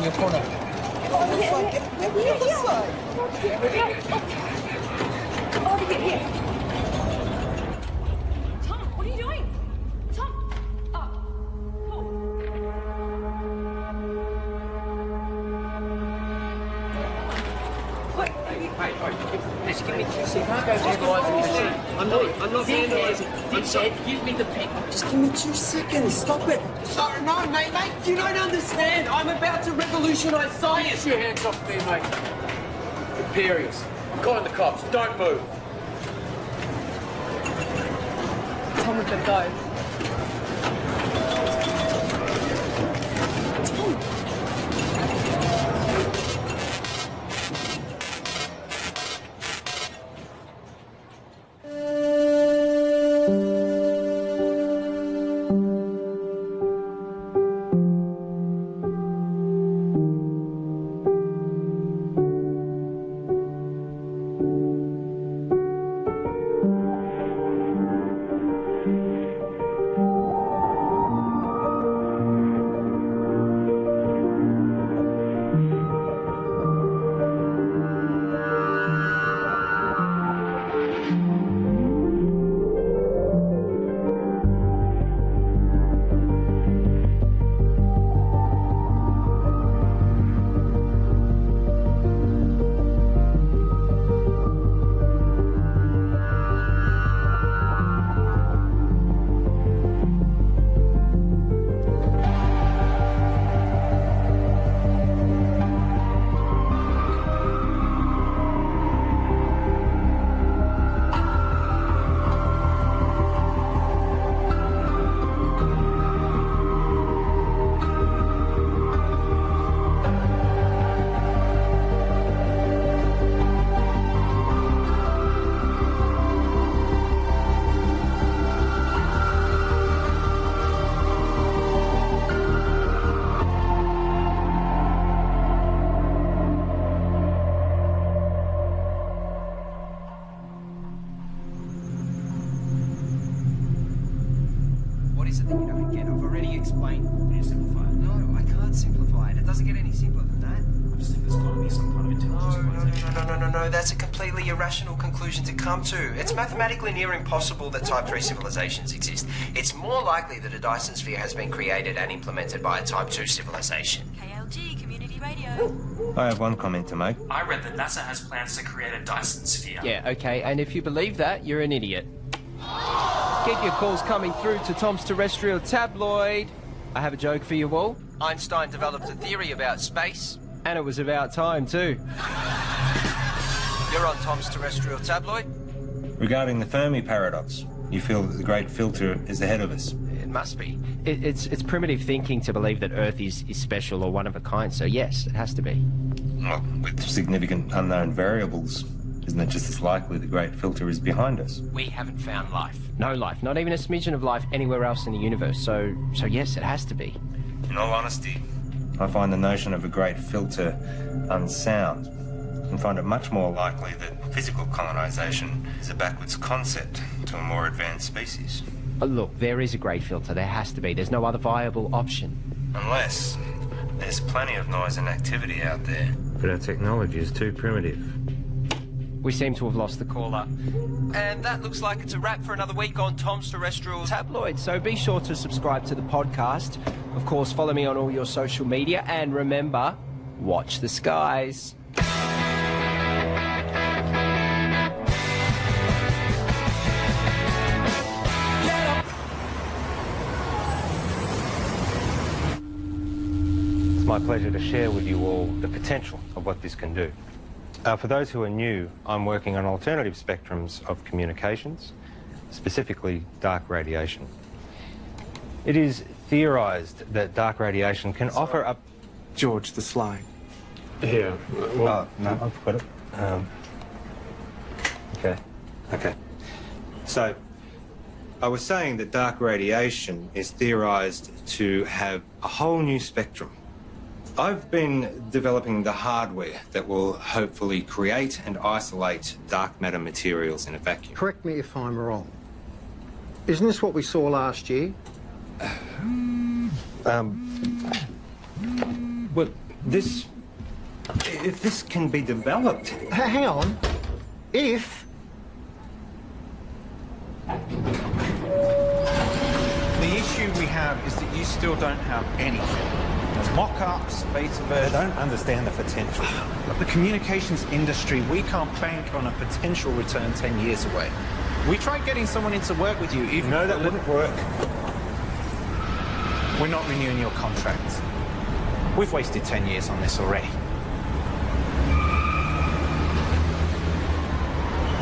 your corner. On this side, get the other side. Over here. Tom, what are you doing? Tom! Oh, cool. What? Hey, just give me 2 seconds. You can't go vandalising the machine. I'm not vandalising. I'm said, give me the pick. Just give me 2 seconds. Stop it. Sorry, no, mate. You don't understand. I'm about to revolutionise science. Get your hands off me, mate. Imperials. I'm calling the cops. Don't move. Tom with the go. What is it that you don't get? I've already explained. Can you simplify it? No, I can't simplify it. It doesn't get any simpler than that. I just think there's got to be some kind of intelligence. No. That's a completely irrational conclusion to come to. It's mathematically near impossible that Type 3 civilizations exist. It's more likely that a Dyson sphere has been created and implemented by a Type 2 civilization. KLG, Community Radio. I have one comment to make. I read that NASA has plans to create a Dyson sphere. Yeah, okay, and if you believe that, you're an idiot. Keep your calls coming through to Tom's Terrestrial Tabloid. I have a joke for you all. Einstein developed a theory about space. And it was about time, too. You're on Tom's Terrestrial Tabloid? Regarding the Fermi paradox, you feel that the great filter is ahead of us. It must be. It's primitive thinking to believe that Earth is special or one of a kind, so yes, it has to be. Well, with significant unknown variables, isn't it just as likely the great filter is behind us? We haven't found life. No life, not even a smidgen of life anywhere else in the universe, so yes, it has to be. In all honesty, I find the notion of a great filter unsound and find it much more likely that physical colonisation is a backwards concept to a more advanced species. Look, there is a great filter, there has to be. There's no other viable option. Unless there's plenty of noise and activity out there. But our technology is too primitive. We seem to have lost the caller. And that looks like it's a wrap for another week on Tom's Terrestrial Tabloid, so be sure to subscribe to the podcast. Of course, follow me on all your social media, and remember, watch the skies. It's my pleasure to share with you all the potential of what this can do. For those who are new, I'm working on alternative spectrums of communications, specifically dark radiation. It is theorised that dark radiation can offer up... George the Sly. Here. Oh, no, I've got it. Okay. So, I was saying that dark radiation is theorised to have a whole new spectrum. I've been developing the hardware that will hopefully create and isolate dark matter materials in a vacuum. Correct me if I'm wrong. Isn't this what we saw last year? Well, If this can be developed... Hang on. If... The issue we have is that you still don't have anything. There's mock-ups, 𝕳𝖊𝖊. I don't understand the potential. But the communications industry, we can't bank on a potential return 10 years away. We tried getting someone in to work with you, even... No, that wouldn't work. We're not renewing your contract. We've wasted 10 years on this already.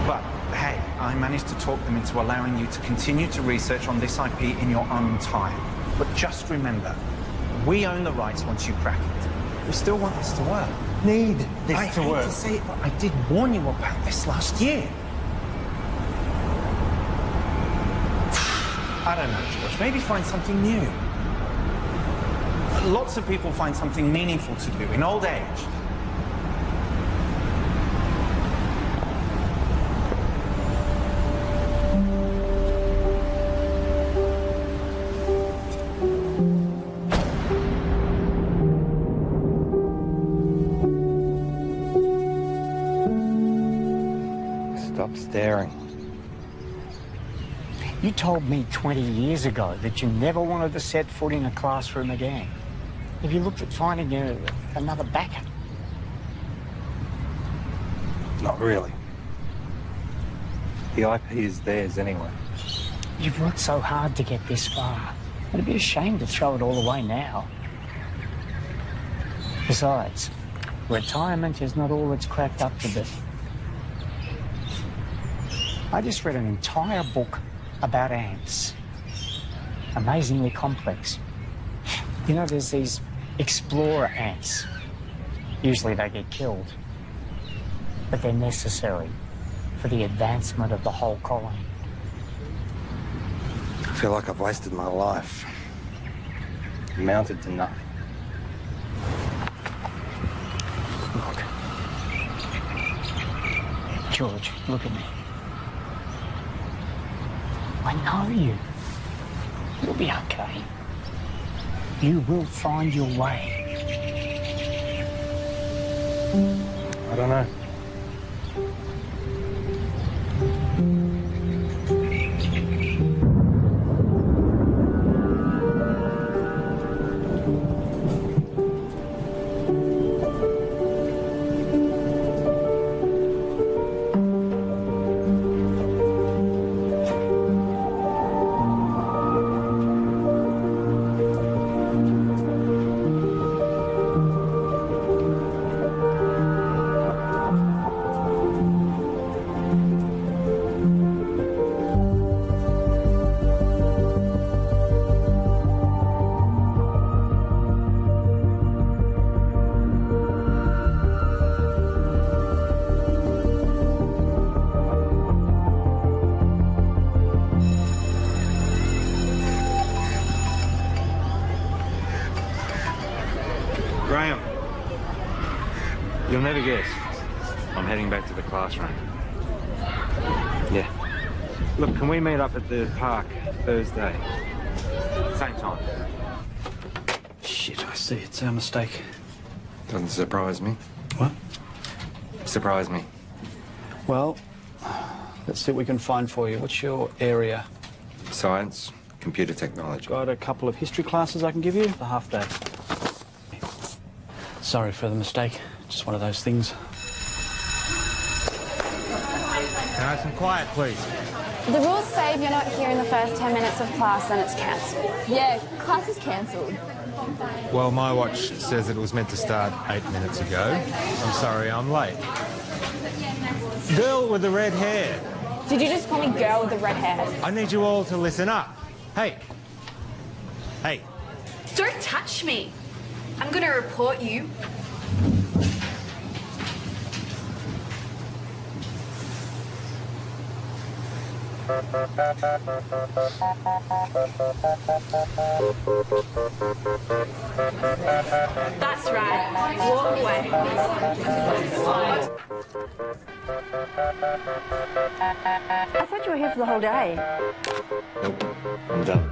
But, hey, I managed to talk them into allowing you to continue to research on this IP in your own time. But just remember, we own the rights once you crack it. We still want this to work. Need this I to hate work. to say it, but I did warn you about this last year. I don't know, George. Maybe find something new. Lots of people find something meaningful to do in old age. Stop staring. You told me 20 years ago that you never wanted to set foot in a classroom again. Have you looked at finding another backer? Not really. The IP is theirs anyway. You've worked so hard to get this far. It'd be a shame to throw it all away now. Besides, retirement is not all it's cracked up to be. I just read an entire book about ants. Amazingly complex. You know, there's these explorer ants. Usually they get killed. But they're necessary for the advancement of the whole colony. I feel like I've wasted my life. Amounted to nothing. Look. George, look at me. I know you. You'll be okay. You will find your way. I don't know. Graham, you'll never guess. I'm heading back to the classroom. Yeah. Look, can we meet up at the park Thursday? Same time. Shit, I see. It's our mistake. Doesn't surprise me. What? Surprise me. Well, let's see what we can find for you. What's your area? Science, computer technology. Got a couple of history classes I can give you. A half day. Sorry for the mistake. Just one of those things. Can I have some quiet, please? The rules say if you're not here in the first 10 minutes of class, then it's cancelled. Yeah, class is cancelled. Well, my watch says it was meant to start 8 minutes ago. I'm sorry, I'm late. Girl with the red hair. Did you just call me girl with the red hair? I need you all to listen up. Hey. Hey. Don't touch me. I'm going to report you. That's right. Walk away. I thought you were here for the whole day. Nope. I'm done.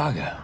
bugger.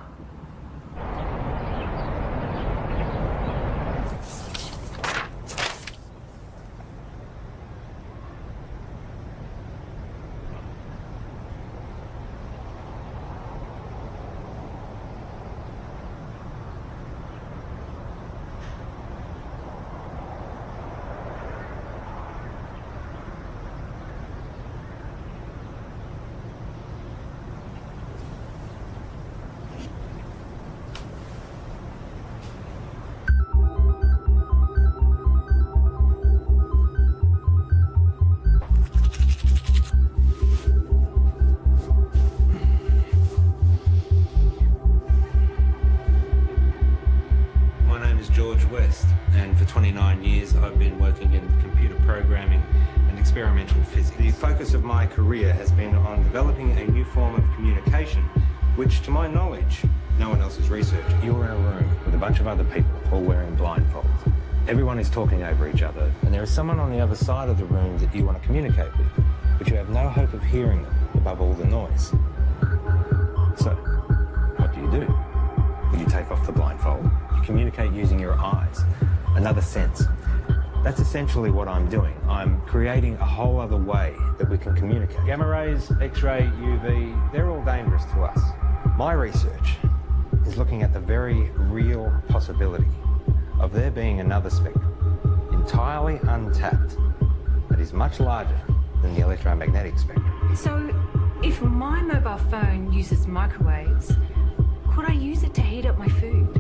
And for 29 years I've been working in computer programming and experimental physics. The focus of my career has been on developing a new form of communication which, to my knowledge, no one else has researched. You're in a room with a bunch of other people all wearing blindfolds. Everyone is talking over each other, and there is someone on the other side of the room that you want to communicate with, but you have no hope of hearing them above all the noise. So, what do? You take off the blindfold, you communicate using your eyes, another sense. That's essentially what I'm doing. I'm creating a whole other way that we can communicate. Gamma rays, X-ray, UV, they're all dangerous to us. My research is looking at the very real possibility of there being another spectrum, entirely untapped, that is much larger than the electromagnetic spectrum. So, if my mobile phone uses microwaves, could I use it to heat up my food?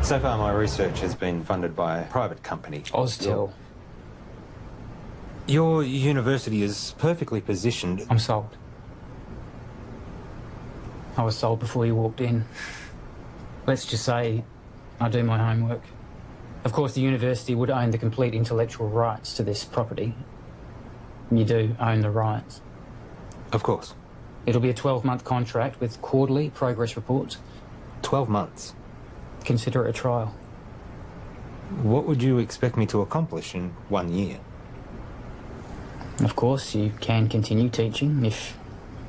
So far, my research has been funded by a private company. Oztil. Your university is perfectly positioned. I'm sold. I was sold before you walked in. Let's just say I do my homework. Of course, the university would own the complete intellectual rights to this property. You do own the rights. Of course. It'll be a 12-month contract with quarterly progress reports. 12 months? Consider it a trial. What would you expect me to accomplish in 1 year? Of course, you can continue teaching if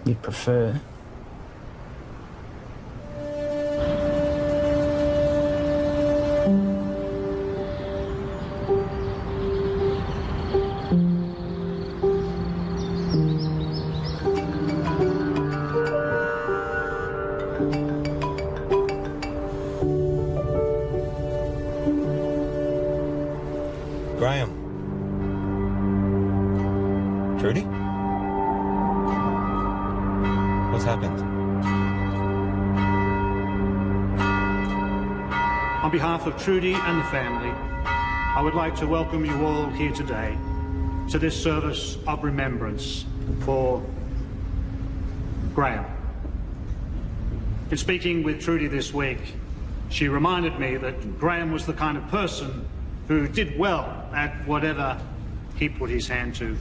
you'd prefer. Graham. Trudy? What's happened? On behalf of Trudy and the family, I would like to welcome you all here today to this service of remembrance for Graham. In speaking with Trudy this week, she reminded me that Graham was the kind of person who did well at whatever he put his hand to.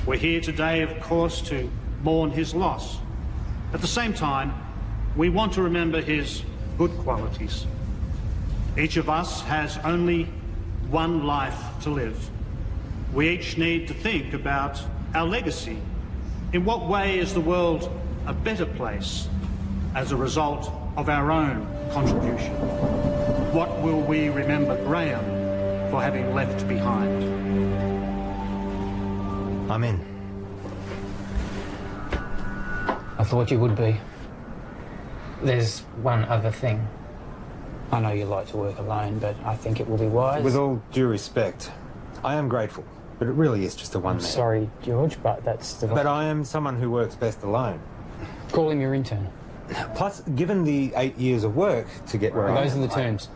We're here today, of course, to mourn his loss. At the same time, we want to remember his good qualities. Each of us has only one life to live. We each need to think about our legacy. In what way is the world a better place as a result of our own contribution? What will we remember Graham for having left behind? I'm in. I thought you would be. There's one other thing. I know you like to work alone, but I think it will be wise. With all due respect, I am grateful, but it really is just a one-man. Sorry, George, but that's the... But I am someone who works best alone. Call him your intern. Plus, given the 8 years of work to get where I am... Those are the terms.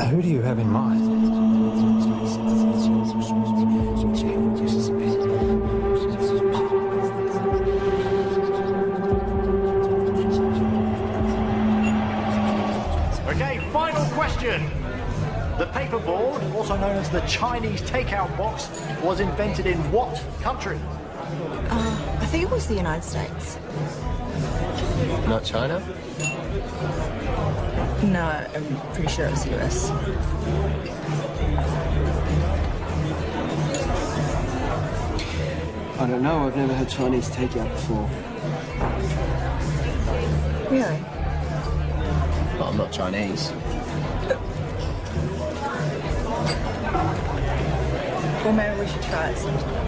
Who do you have in mind? Okay, final question. The paperboard, also known as the Chinese takeout box, was invented in what country? I think it was the United States. Not China? No, I'm pretty sure it was the US. I don't know. I've never had Chinese takeout before. Really? Well, I'm not Chinese. Well, maybe we should try it sometime.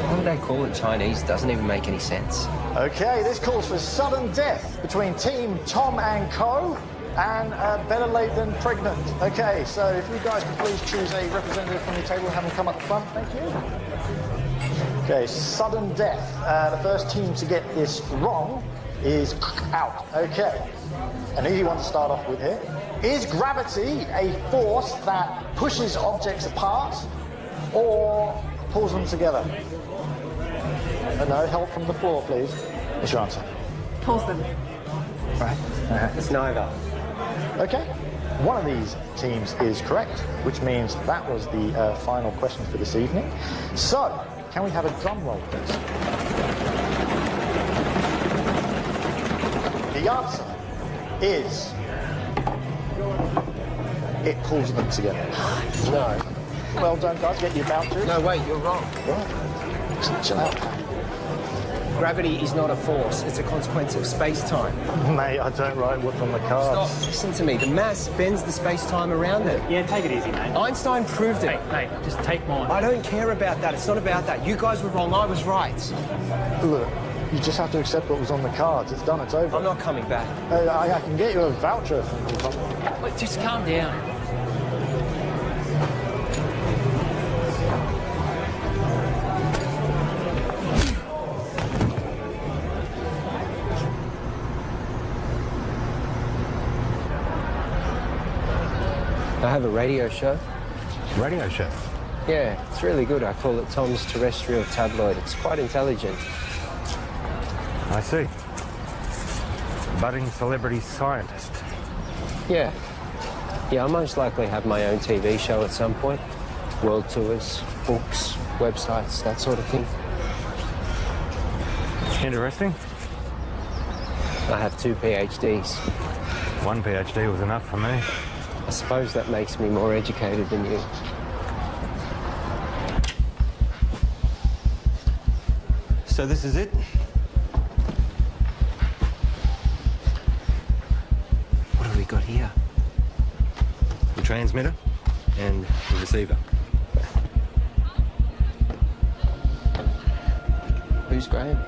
Why would they call it Chinese? Doesn't even make any sense. Okay, this calls for sudden death between Team Tom and Co. and Better Late Than Pregnant. Okay, so if you guys could please choose a representative from your table and have them come up the front, thank you. Okay, sudden death. The first team to get this wrong is out. Okay, an easy one to start off with here. Is gravity a force that pushes objects apart or pulls them together? No, help from the floor, please. What's your answer? Pulls them. Right. It's neither. Okay. One of these teams is correct, which means that was the final question for this evening. So, can we have a drum roll, please? The answer is... it pulls them together. No. Well done, guys. Get your vouchers. No, wait, you're wrong. What? Chill out. Gravity is not a force, it's a consequence of space-time. Mate, I don't write what's on the cards. Stop, listen to me. The mass bends the space-time around it. Yeah, take it easy, mate. Einstein proved it. Mate, just take mine. I don't care about that. It's not about that. You guys were wrong. I was right. Look, you just have to accept what was on the cards. It's done. It's over. I'm not coming back. I can get you a voucher from... Wait, just calm down. I have a radio show. Radio show? Yeah, it's really good. I call it Tom's Terrestrial Tabloid. It's quite intelligent. I see. Budding celebrity scientist. Yeah. Yeah, I'll most likely have my own TV show at some point. World tours, books, websites, that sort of thing. Interesting. I have 2 PhDs. One PhD was enough for me. I suppose that makes me more educated than you. So this is it? What have we got here? The transmitter and the receiver. Who's Graham?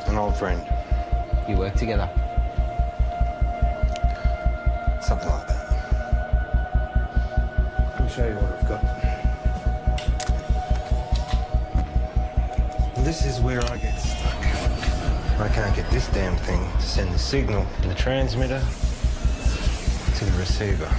An old friend. You work together? Something like that. Let me show you what I've got. This is where I get stuck. I can't get this damn thing to send the signal from the transmitter to the receiver.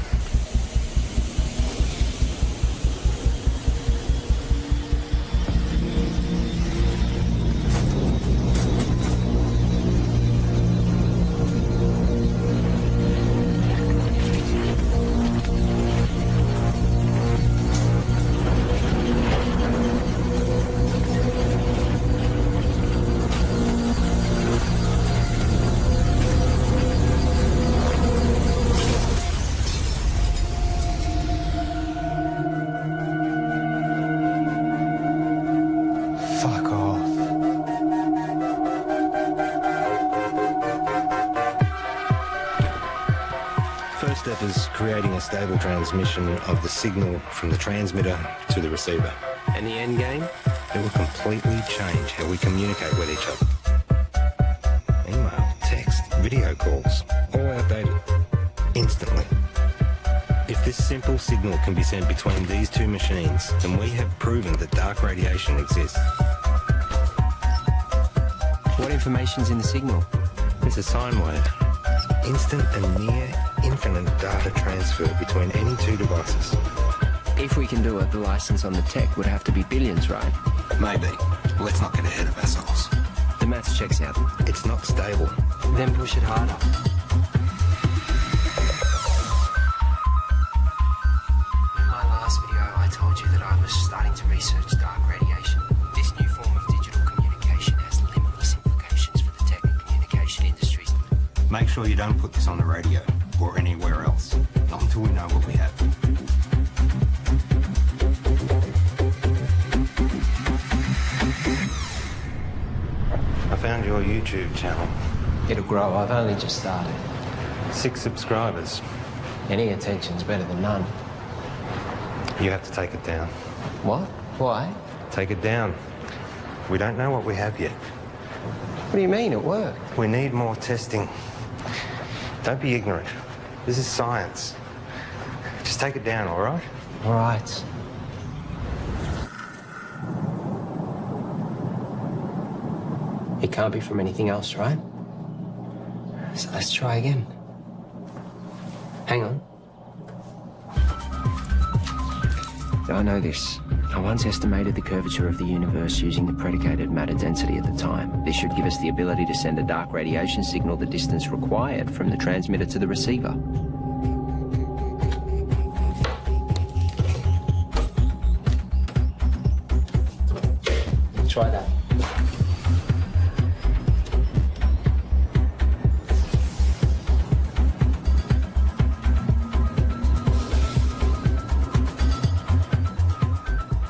First step is creating a stable transmission of the signal from the transmitter to the receiver. And the end game? It will completely change how we communicate with each other. Email, text, video calls, all outdated. Instantly. If this simple signal can be sent between these two machines, then we have proven that dark radiation exists. What information's in the signal? It's a sine wave. Instant and near infinite data transfer between any two devices. If we can do it, the license on the tech would have to be billions, right? Maybe. Let's not get ahead of ourselves. The maths checks out. It's not stable. Then push it harder. In my last video, I told you that I was starting to research dark radiation. This new form of digital communication has limitless implications for the tech and communication industries. Make sure you don't put this on the radio or anywhere else. Not until we know what we have. your YouTube channel? It'll grow. I've only just started. 6 subscribers. Any attention's better than none. You have to take it down. What? Why? Take it down. We don't know what we have yet. What do you mean at work? We need more testing. Don't be ignorant. This is science. Just take it down, all right? All right. It can't be from anything else, right? So let's try again. Hang on. I know this. I once estimated the curvature of the universe using the predicated matter density at the time. This should give us the ability to send a dark radiation signal the distance required from the transmitter to the receiver. Try that.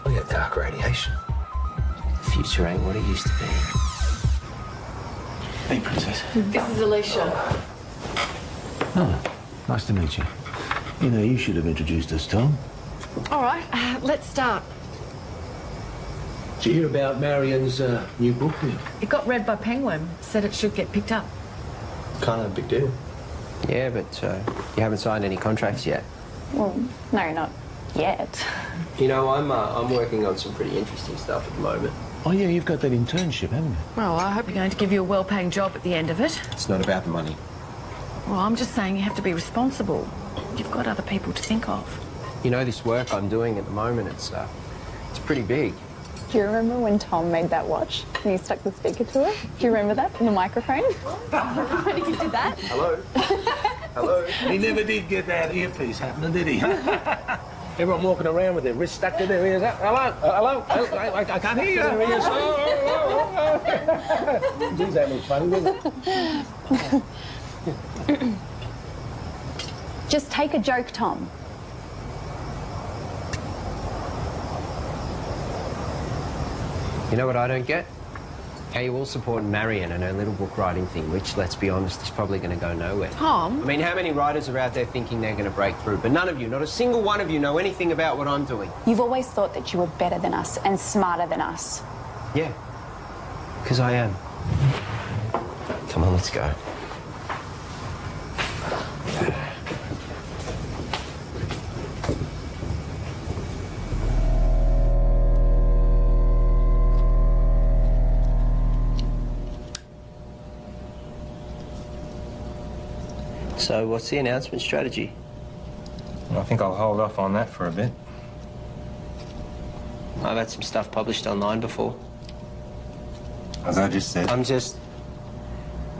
Look at dark radiation. The future ain't what it used to be. Hey, Princess. This is Alicia. Oh, nice to meet you. You know, you should have introduced us, Tom. All right, let's start. Did you hear about Marion's new book? It got read by Penguin. Said it should get picked up. Kind of a big deal. Yeah, but you haven't signed any contracts yet. Well, no, not yet. You know, I'm working on some pretty interesting stuff at the moment. Oh, yeah, you've got that internship, haven't you? Well, I hope you're going to give you a well-paying job at the end of it. It's not about the money. Well, I'm just saying you have to be responsible. You've got other people to think of. You know, this work I'm doing at the moment, it's pretty big. Do you remember when Tom made that watch and you stuck the speaker to it? Do you remember that in the microphone? When you did that? Hello? Hello? He never did get that earpiece happening, did he? Everyone walking around with their wrists stuck to their ears. Hello? Hello? I can't hear you. Geez, that looks funny, doesn't it? Just take a joke, Tom. You know what I don't get? How you all support Marion and her little book writing thing, which, let's be honest, is probably going to go nowhere. Tom? I mean, how many writers are out there thinking they're going to break through? But none of you, not a single one of you, know anything about what I'm doing. You've always thought that you were better than us and smarter than us. Yeah, because I am. Come on, let's go. So, what's the announcement strategy? I think I'll hold off on that for a bit. I've had some stuff published online before. As I just said. I'm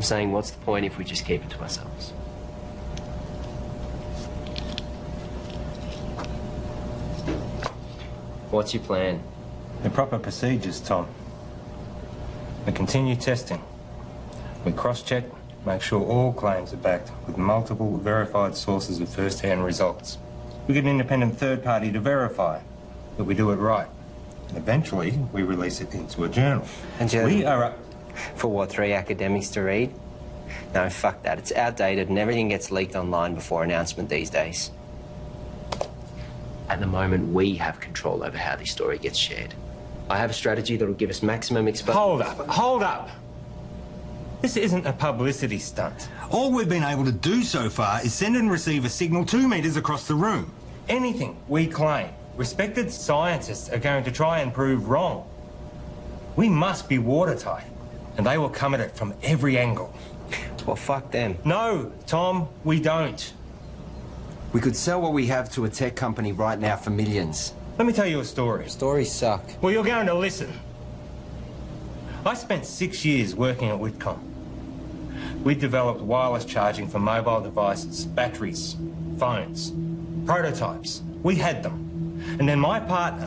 saying, what's the point if we just keep it to ourselves? What's your plan? The proper procedures, Tom. We continue testing. We cross-check, make sure all claims are backed with multiple verified sources of first-hand results. We get an independent third party to verify that we do it right. And eventually, we release it into a journal. And we are up... For what, 3 academics to read? No, fuck that. It's outdated and everything gets leaked online before announcement these days. At the moment, we have control over how this story gets shared. I have a strategy that'll give us maximum exposure. Hold up. This isn't a publicity stunt. All we've been able to do so far is send and receive a signal 2 meters across the room. Anything we claim, respected scientists are going to try and prove wrong. We must be watertight, and they will come at it from every angle. Well, fuck them. No, Tom, we don't. We could sell what we have to a tech company right now for millions. Let me tell you a story. Stories suck. Well, you're going to listen. I spent 6 years working at Whitcomb. We developed wireless charging for mobile devices, batteries, phones, prototypes. We had them. And then my partner,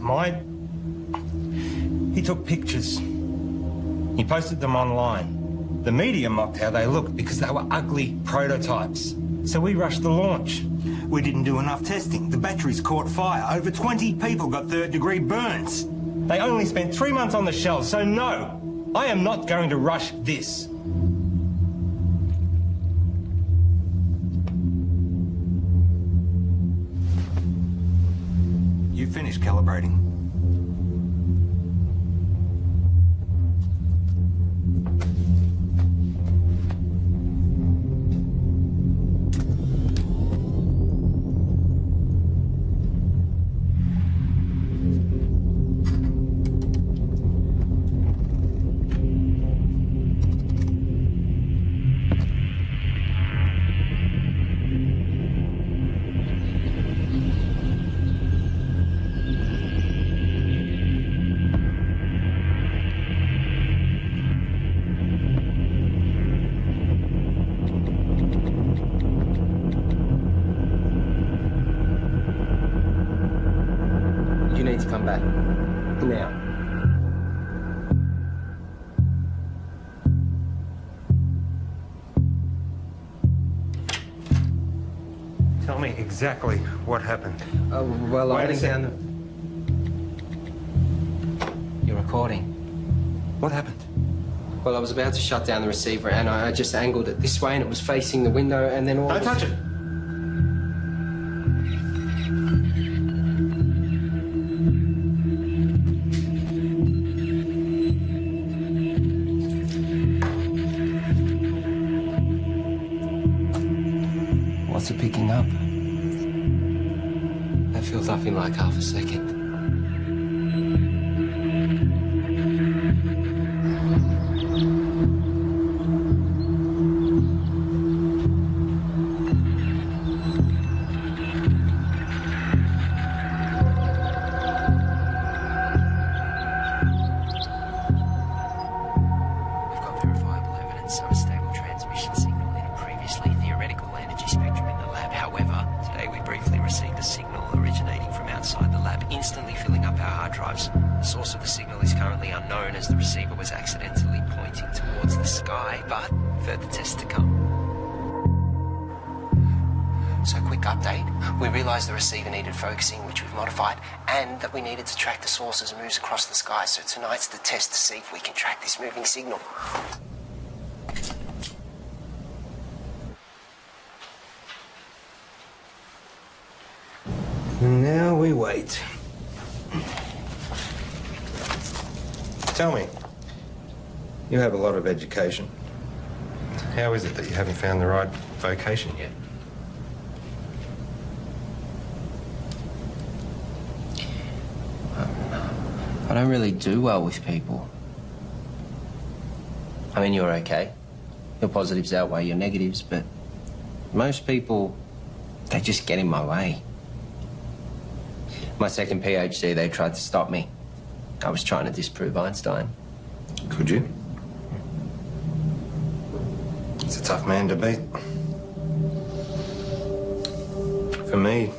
he took pictures. He posted them online. The media mocked how they looked because they were ugly prototypes. So we rushed the launch. We didn't do enough testing. The batteries caught fire. Over 20 people got third-degree burns. They only spent 3 months on the shelves, so no. I am not going to rush this. You finished calibrating. You need to come back. Now. Tell me exactly what happened. Well, I went down the... You're recording. What happened? Well, I was about to shut down the receiver and I just angled it this way and it was facing the window and then all... Don't touch it! What's it picking up? That fills up in like half a second. The receiver needed focusing, which we've modified, and that we needed to track the source as it moves across the sky. So tonight's the test to see if we can track this moving signal. Now we wait. Tell me, you have a lot of education. How is it that you haven't found the right vocation yet? I don't really do well with people. I mean, you're okay. Your positives outweigh your negatives, but most people, they just get in my way. My second PhD, they tried to stop me. I was trying to disprove Einstein. Could you? It's a tough man to beat. For me,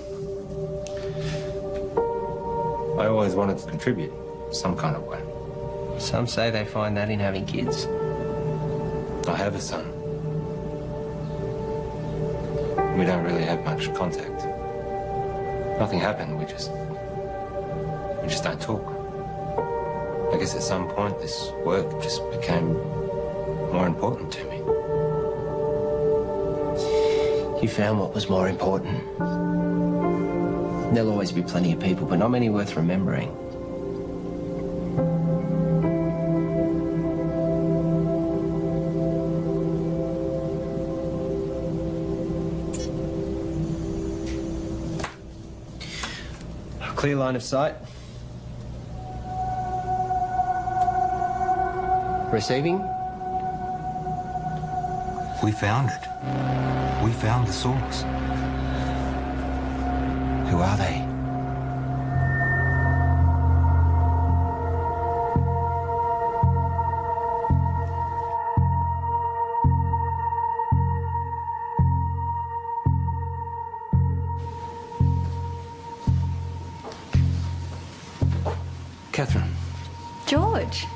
I always wanted to contribute some kind of way. Some say they find that in having kids. I have a son. We don't really have much contact. Nothing happened, we just don't talk. I guess at some point this work just became more important to me. You found what was more important. There'll always be plenty of people, but not many worth remembering. Clear line of sight. Receiving? We found it. We found the source. Who are they? Catherine. George.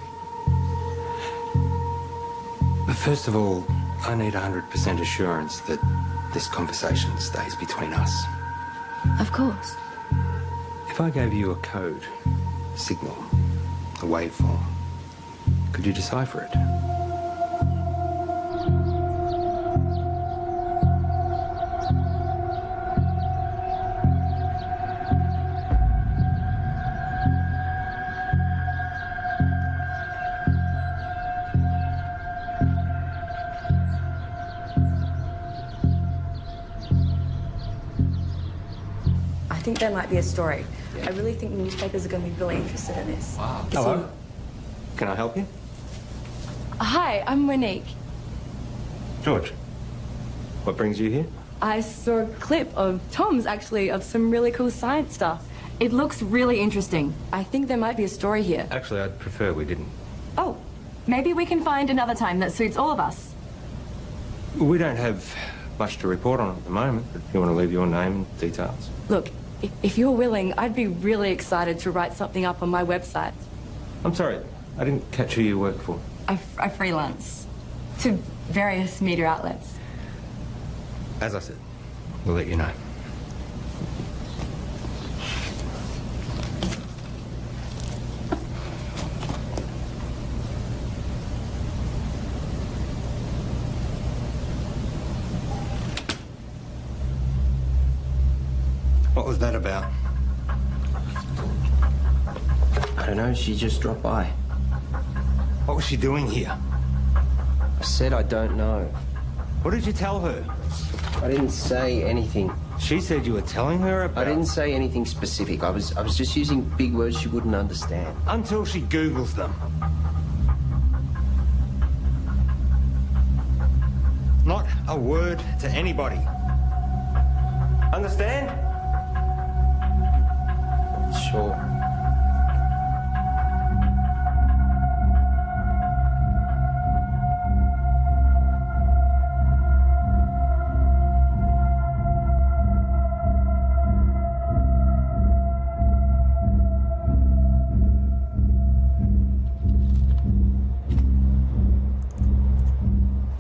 But first of all, I need 100% assurance that this conversation stays between us. Of course. If I gave you a code, a signal, a waveform, Could you decipher it? I think there might be a story. I really think newspapers are going to be really interested in this. Wow. Hello. Can I help you? Hi, I'm Monique. George. What brings you here? I saw a clip of Tom's, actually, of some really cool science stuff. It looks really interesting. I think there might be a story here. Actually, I'd prefer we didn't. Oh, maybe we can find another time that suits all of us. We don't have much to report on at the moment, but if you want to leave your name and details. Look, if you're willing, I'd be really excited to write something up on my website. I'm sorry, I didn't catch who you work for. I freelance to various media outlets. As I said, we'll let you know. What was that about? I don't know, she just dropped by. What was she doing here? I said I don't know. What did you tell her? I didn't say anything. She said you were telling her about... I didn't say anything specific. I was just using big words she wouldn't understand. Until she Googles them. Not a word to anybody. Understand? Sure.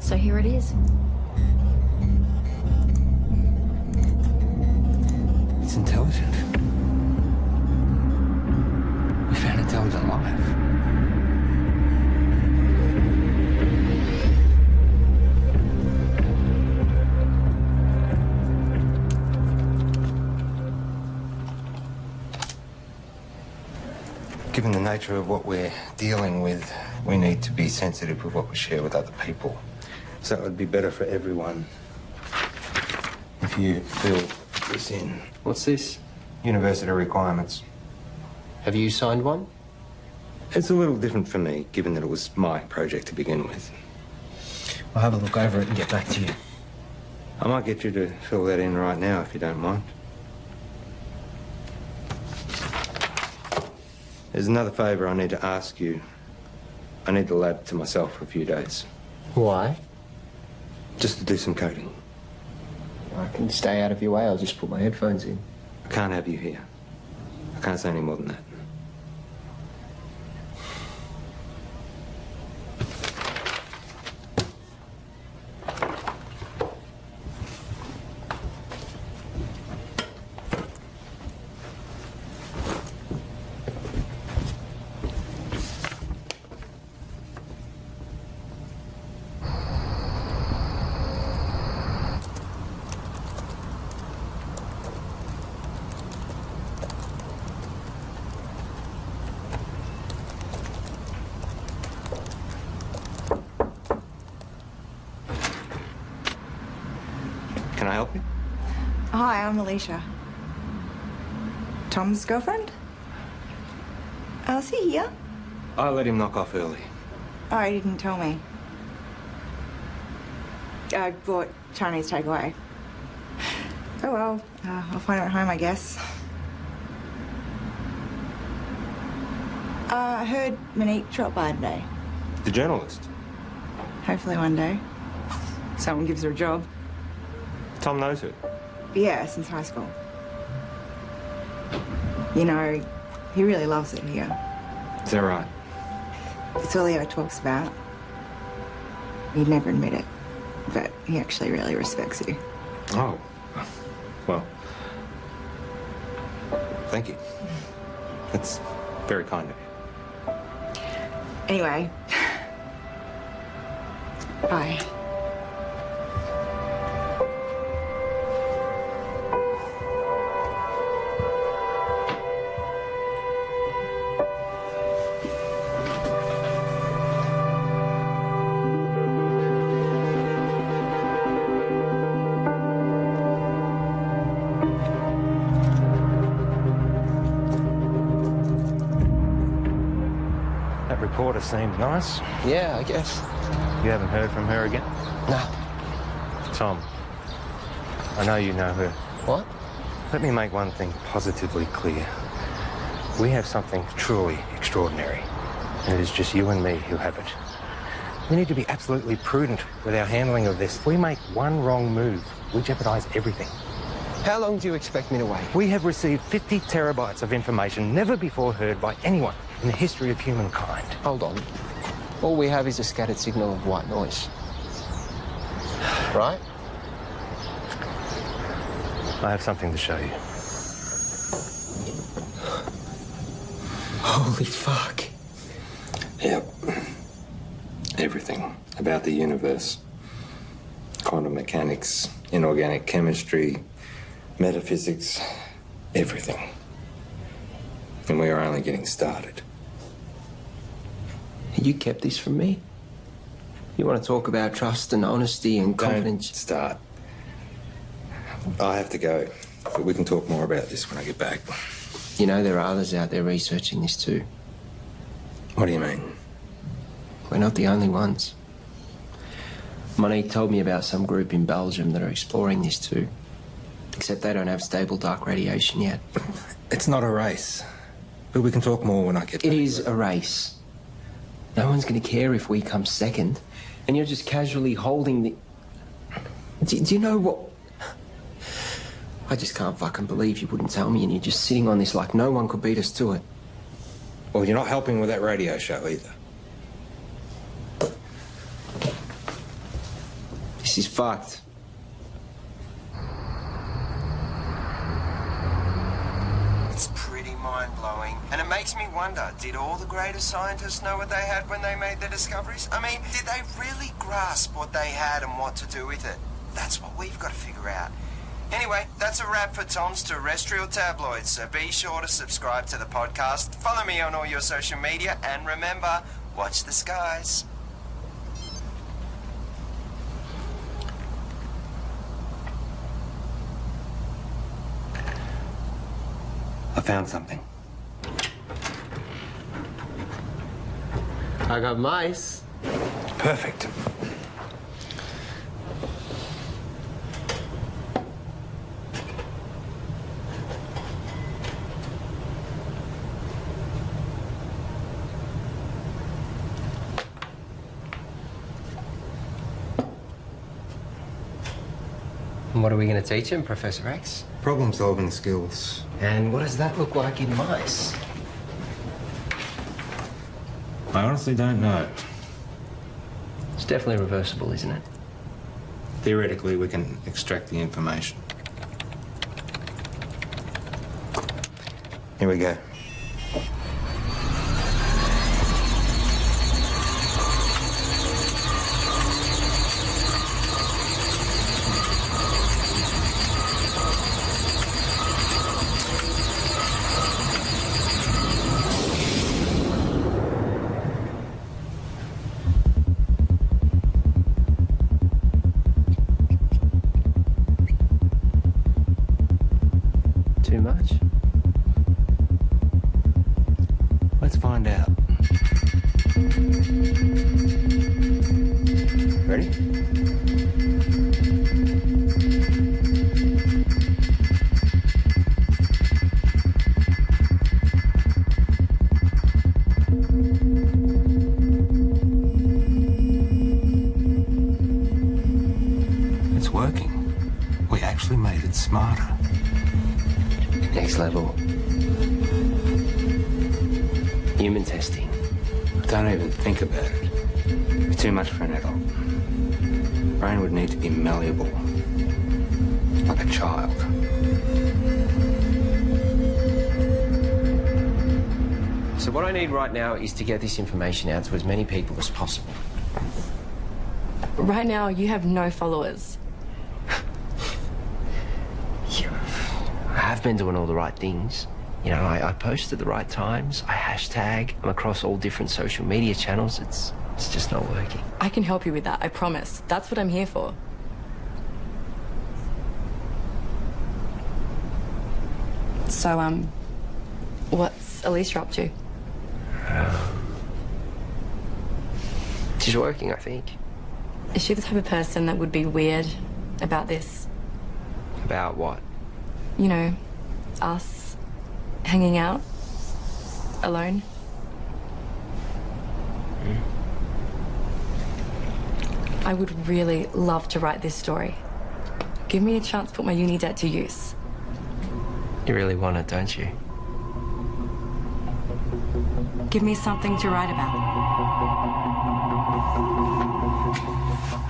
So here it is. It's intelligent. We found intelligent life. Given the nature of what we're dealing with, we need to be sensitive with what we share with other people. So it would be better for everyone if you fill this in. What's this? University requirements. Have you signed one? It's a little different for me, given that it was my project to begin with. I'll have a look over it and get back to you. I might get you to fill that in right now, if you don't mind. There's another favour I need to ask you. I need the lab to myself for a few days. Why? Just to do some coding. I can stay out of your way. I'll just put my headphones in. I can't have you here. I can't say any more than that. Can I help you? Hi, I'm Alicia. Tom's girlfriend? Oh, is he here? I let him knock off early. Oh, he didn't tell me. I bought Chinese takeaway. Oh well, I'll find him at home, I guess. I heard Monique dropped by today. The journalist. Hopefully one day. Someone gives her a job. Tom knows her. Yeah, since high school. You know, he really loves it here. Is that right? It's all he ever talks about. He'd never admit it, but he actually really respects you. Oh. Well. Thank you. That's very kind of you. Anyway, Bye. That reporter seemed nice. Yeah, I guess. You haven't heard from her again? No. Tom, I know you know her. What? Let me make one thing positively clear. We have something truly extraordinary, and it is just you and me who have it. We need to be absolutely prudent with our handling of this. If we make one wrong move, we jeopardize everything. How long do you expect me to wait? We have received 50 terabytes of information never before heard by anyone in the history of humankind. Hold on. All we have is a scattered signal of white noise. Right? I have something to show you. Holy fuck. Yep. Everything about the universe. Quantum mechanics, inorganic chemistry, metaphysics, everything. And we are only getting started. You kept this from me? You want to talk about trust and honesty and confidence? Don't start. I have to go, but we can talk more about this when I get back. You know there are others out there researching this too. What do you mean? We're not the only ones. Monique told me about some group in Belgium that are exploring this too. Except they don't have stable dark radiation yet. It's not a race. But we can talk more when I get back. It is a race. No one's going to care if we come second. And you're just casually holding the... Do you know what... I just can't fucking believe you wouldn't tell me and you're just sitting on this like no one could beat us to it. Well, you're not helping with that radio show either. This is fucked. It's pretty mind-blowing. And it makes me wonder, did all the greatest scientists know what they had when they made their discoveries? I mean, did they really grasp what they had and what to do with it? That's what we've got to figure out. Anyway, that's a wrap for Tom's terrestrial tabloids, so be sure to subscribe to the podcast, follow me on all your social media, and remember, watch the skies. I found something. I got mice. Perfect. What are we going to teach him, Professor X? Problem-solving skills. And what does that look like in mice? I honestly don't know. It's definitely reversible, isn't it? Theoretically, we can extract the information. Here we go. Too much? Let's find out. Ready? It's working. We actually made it smarter. Next level. Human testing. Don't even think about it. It's too much for an adult. Brain would need to be malleable. Like a child. So what I need right now is to get this information out to as many people as possible. Right now, you have no followers. I have been doing all the right things. You know, I post at the right times, I hashtag, I'm across all different social media channels. It's just not working. I can help you with that, I promise. That's what I'm here for. So, what's Alicia up to? She's working, I think. Is she the type of person that would be weird about this? About what? You know, us hanging out alone? I would really love to write this story. Give me a chance to put my uni debt to use. You really want it, don't you? Give me something to write about.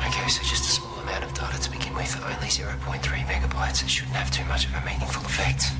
Okay, so just a small amount of data to begin with, only 0.3 megabytes. It shouldn't have too much of a meaningful effect.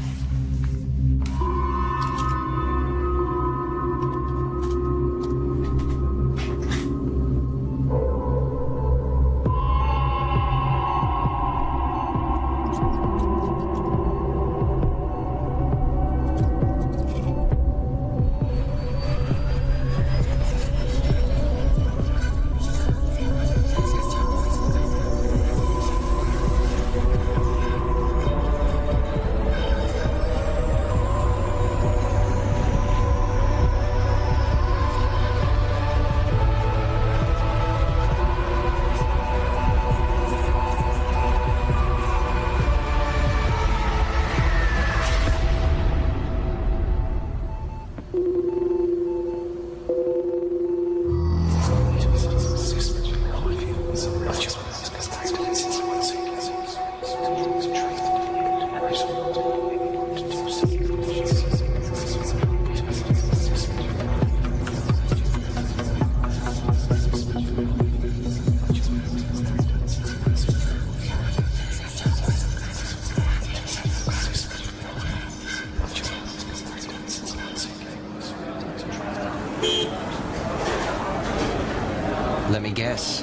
Let me guess.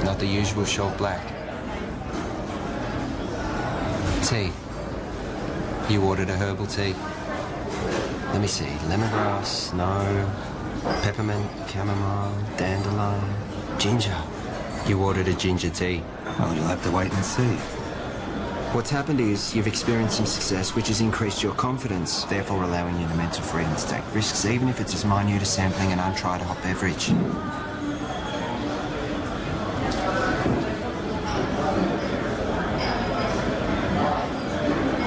Not the usual short black. Tea. You ordered a herbal tea. Let me see. Lemongrass, no. Peppermint, chamomile, dandelion, ginger. You ordered a ginger tea. Well, you'll have to wait and see. What's happened is you've experienced some success, which has increased your confidence, therefore allowing you the mental freedom to take risks, even if it's as minute as sampling an untried hot beverage.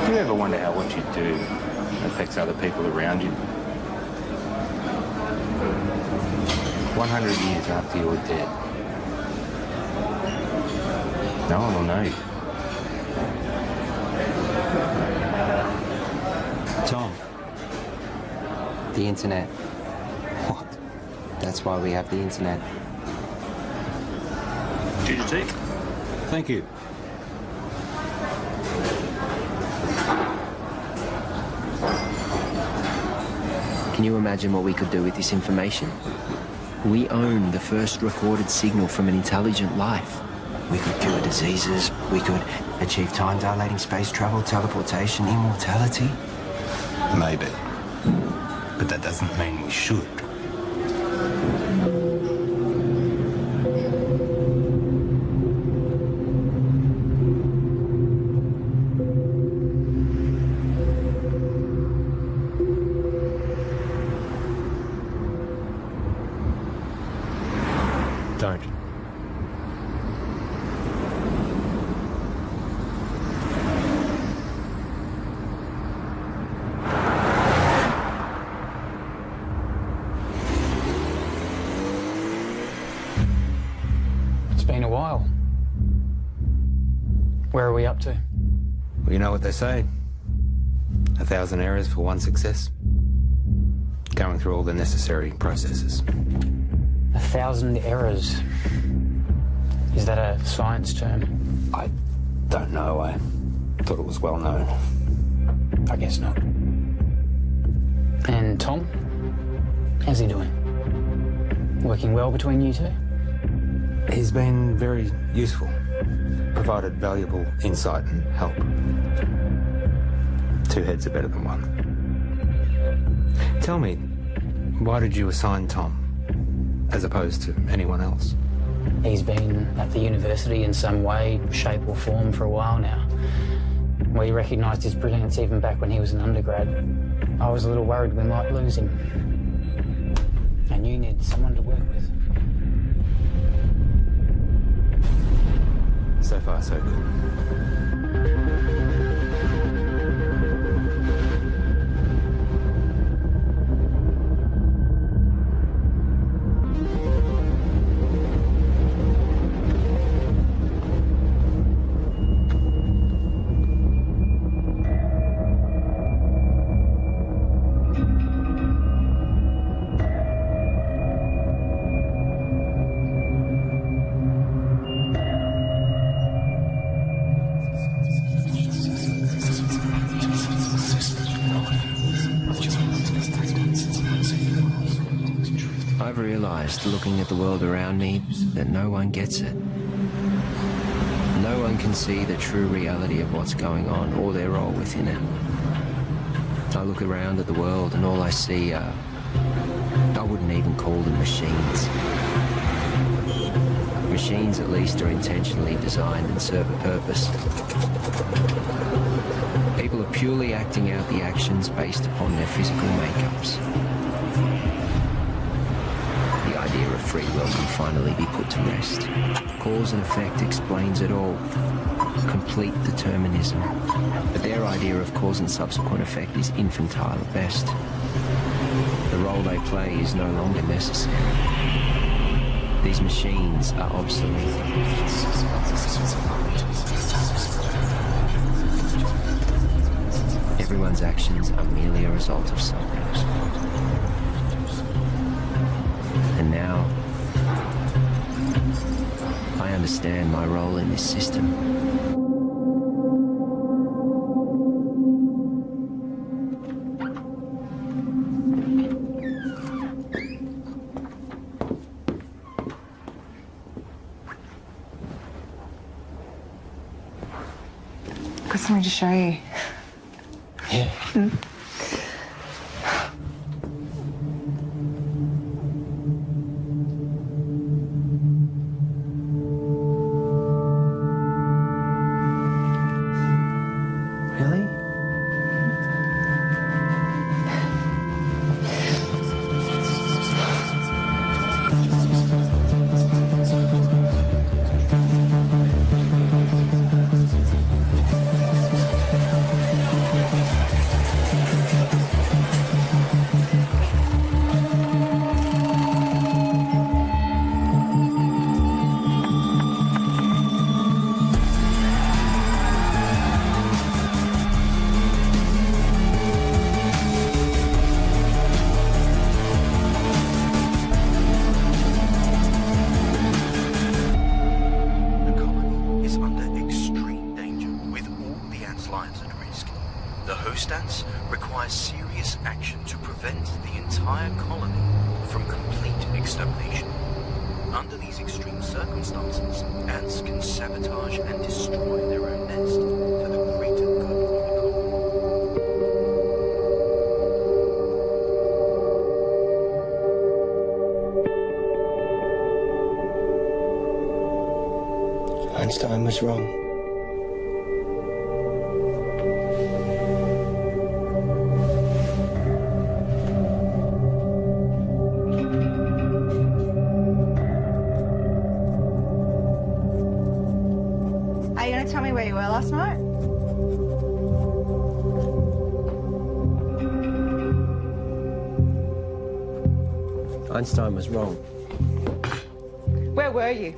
Do you ever wonder how what you do affects other people around you? 100 years after you're dead, no one will know you. Tom. The internet. What? That's why we have the internet. Ginger tea? Thank you. Can you imagine what we could do with this information? We own the first recorded signal from an intelligent life. We could cure diseases. We could achieve time-dilating space travel, teleportation, immortality. Maybe. But that doesn't mean we should. Don't. It's been a while. Where are we up to? Well, you know what they say. 1,000 errors for one success. Going through all the necessary processes. 1,000 errors. Is that a science term? I don't know. I thought it was well known. I guess not. And Tom? How's he doing? Working well between you two? He's been very useful, provided valuable insight and help. Two heads are better than one. Tell me, why did you assign Tom, as opposed to anyone else? He's been at the university in some way, shape or form for a while now. We recognised his brilliance even back when he was an undergrad. I was a little worried we might lose him. And you needed someone to work with. So far, so good. I've realised, looking at the world around me, that no one gets it. No one can see the true reality of what's going on or their role within it. I look around at the world and all I see are... I wouldn't even call them machines. Machines, at least, are intentionally designed and serve a purpose. People are purely acting out the actions based upon their physical makeups. The idea of free will can finally be put to rest. Cause and effect explains it all. Complete determinism. But their idea of cause and subsequent effect is infantile at best. The role they play is no longer necessary. These machines are obsolete. Everyone's actions are merely a result of something. And now, I understand my role in this system. Got something to show you. Yeah. Really? requires serious action to prevent the entire colony from complete extermination. Under these extreme circumstances, ants can sabotage and destroy their own nest for the greater good of the colony. Einstein was wrong. Are you going to tell me where you were last night? Einstein was wrong. Where were you?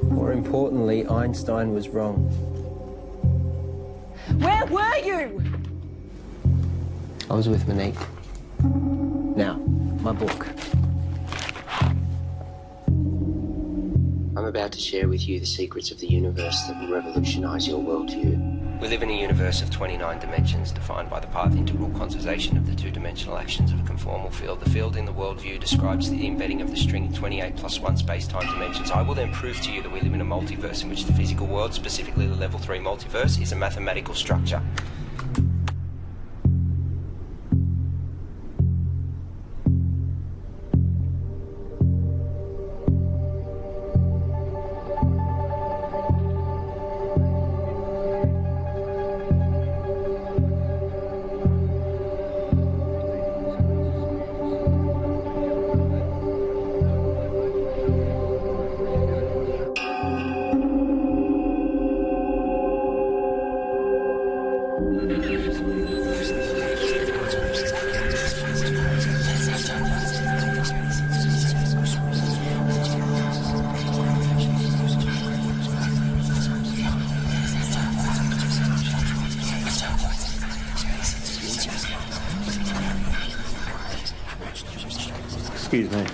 More importantly, Einstein was wrong. Where were you? I was with Monique. Now, my book. I'm about to share with you the secrets of the universe that will revolutionize your worldview. We live in a universe of 29 dimensions defined by the path integral quantization of the two-dimensional actions of a conformal field. The field in the worldview describes the embedding of the string 28 plus 1 space-time dimensions. I will then prove to you that we live in a multiverse in which the physical world, specifically the level 3 multiverse, is a mathematical structure. Excuse me.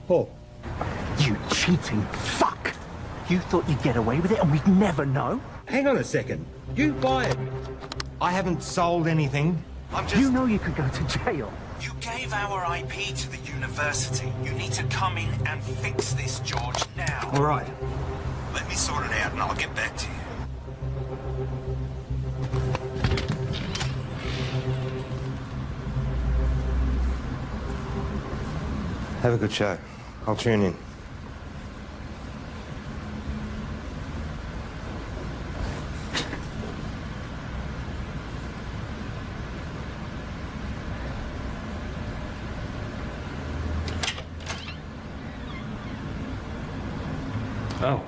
Paul. You cheating fuck! You thought you'd get away with it and we'd never know? Hang on a second. You fired me. I haven't sold anything. You know you could go to jail. You gave our IP to the university. You need to come in and fix this, George, now. All right. Let me sort it out and I'll get back to you. Have a good show. I'll tune in. Oh,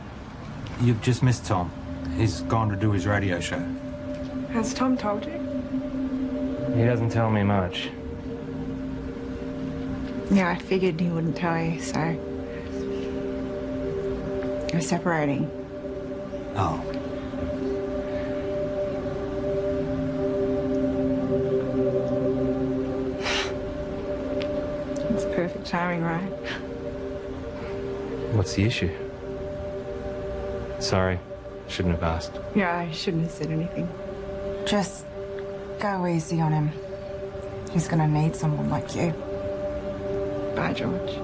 you've just missed Tom. He's gone to do his radio show. Has Tom told you? He doesn't tell me much. Yeah, I figured he wouldn't tell you, so... We're separating. Oh. It's perfect timing, right? What's the issue? Sorry, shouldn't have asked. Yeah, I shouldn't have said anything. Just go easy on him. He's gonna need someone like you. Bye, George.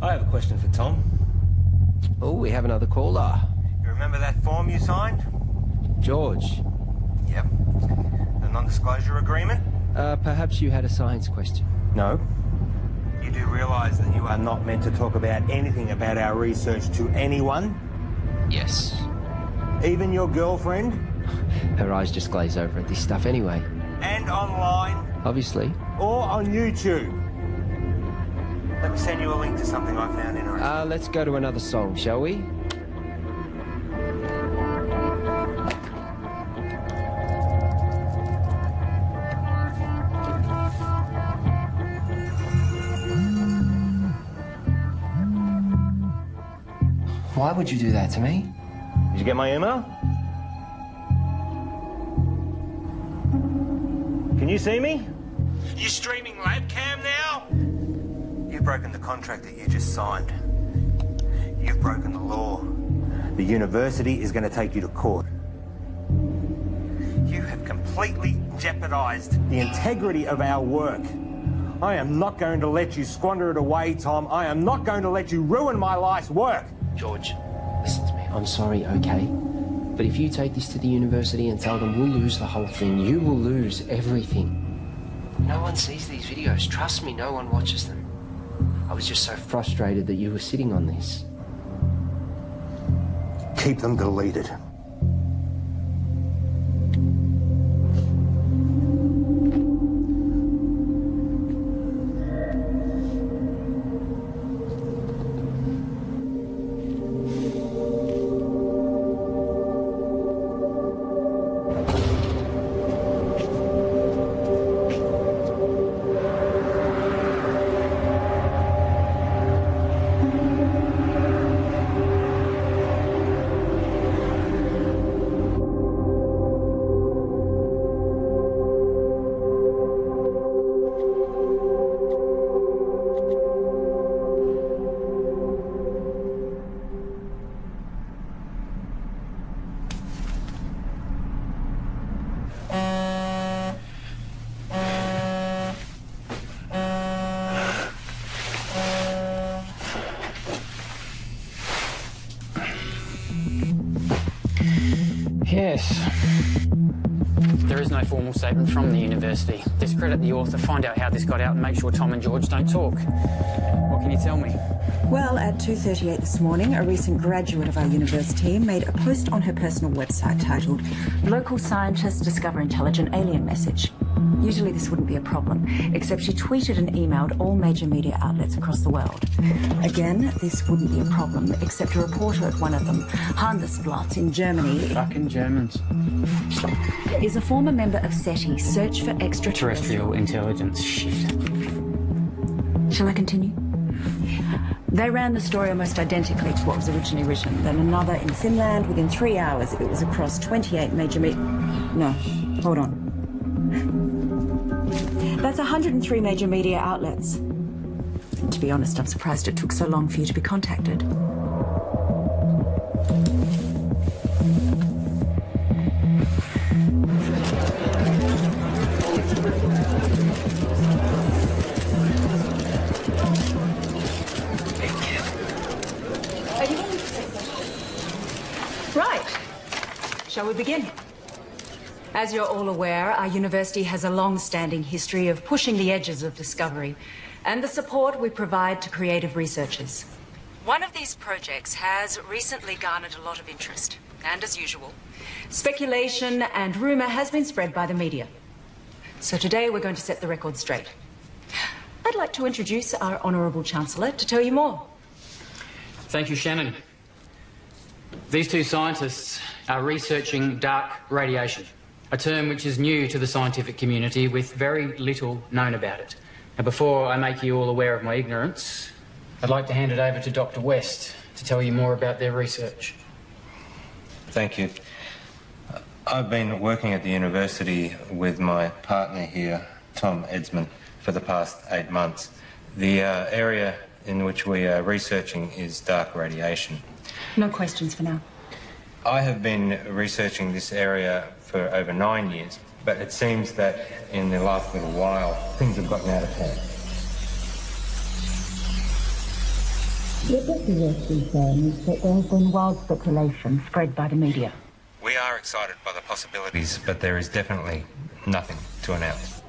I have a question for Tom. Oh, we have another caller. You remember that form you signed? George. Yep. The non-disclosure agreement? Perhaps you had a science question. No. You do realise that you are not meant to talk about anything about our research to anyone? Yes. Even your girlfriend? Her eyes just glaze over at this stuff anyway. And online? Obviously. Or on YouTube? Let me send you a link to something I found interesting. Let's go to another song, shall we? Why would you do that to me? Did you get my email? Can you see me? You streaming lab cam now? You've broken the contract that you just signed. You've broken the law. The university is going to take you to court. You have completely jeopardised the integrity of our work. I am not going to let you squander it away, Tom. I am not going to let you ruin my life's work. George, listen to me. I'm sorry, okay? But if you take this to the university and tell them we'll lose the whole thing, you will lose everything. No one sees these videos. Trust me, no one watches them. I was just so frustrated that you were sitting on this. Keep them deleted. Yes. There is no formal statement from the university. Discredit the author, find out how this got out and make sure Tom and George don't talk. What can you tell me? Well, at 2:38 this morning, a recent graduate of our university made a post on her personal website titled "Local Scientists Discover Intelligent Alien Message." Usually this wouldn't be a problem, except she tweeted and emailed all major media outlets across the world. Again, this wouldn't be a problem, except a reporter at one of them, Handelsblatt in Germany... Fucking Germans. ...is a former member of SETI, Search for Extraterrestrial Intelligence. Shit. Shall I continue? They ran the story almost identically to what was originally written. Then another in Finland within 3 hours. It was across 28 major No, hold on. That's 103 major media outlets. And to be honest, I'm surprised it took so long for you to be contacted. Right. Shall we begin? As you're all aware, our university has a long-standing history of pushing the edges of discovery and the support we provide to creative researchers. One of these projects has recently garnered a lot of interest, and as usual, speculation and rumour has been spread by the media. So today we're going to set the record straight. I'd like to introduce our Honourable Chancellor to tell you more. Thank you, Shannon. These two scientists are researching dark radiation, a term which is new to the scientific community with very little known about it. Now, before I make you all aware of my ignorance, I'd like to hand it over to Dr. West to tell you more about their research. Thank you. I've been working at the university with my partner here, Tom Edsman, for the past 8 months. The area in which we are researching is dark radiation. No questions for now. I have been researching this area for over 9 years, but it seems that in the last little while, things have gotten out of hand. What Dr. West is saying is that there has been wild speculation spread by the media. We are excited by the possibilities, but there is definitely nothing to announce.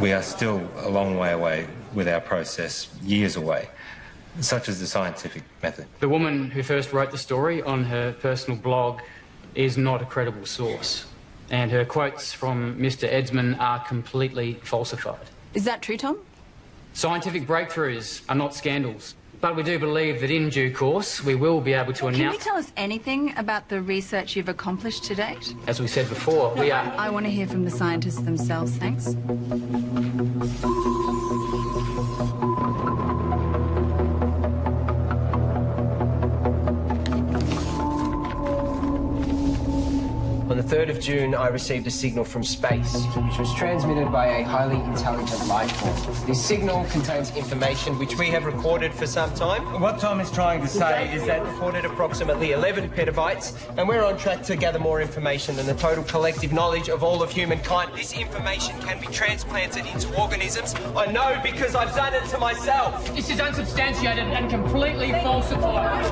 We are still a long way away with our process, years away, such as the scientific method. The woman who first wrote the story on her personal blog is not a credible source, and her quotes from Mr. Edsman are completely falsified. Is that true, Tom? Scientific breakthroughs are not scandals, but we do believe that in due course we will be able to Can you announce... tell us anything about the research you've accomplished to date? As we said before, we are... I want to hear from the scientists themselves, thanks. On the 3rd of June, I received a signal from space, which was transmitted by a highly intelligent life form. This signal contains information which we have recorded for some time. What Tom is trying to say is that recorded approximately 11 petabytes, and we're on track to gather more information than the total collective knowledge of all of humankind. This information can be transplanted into organisms. I know because I've done it to myself. This is unsubstantiated and completely falsified.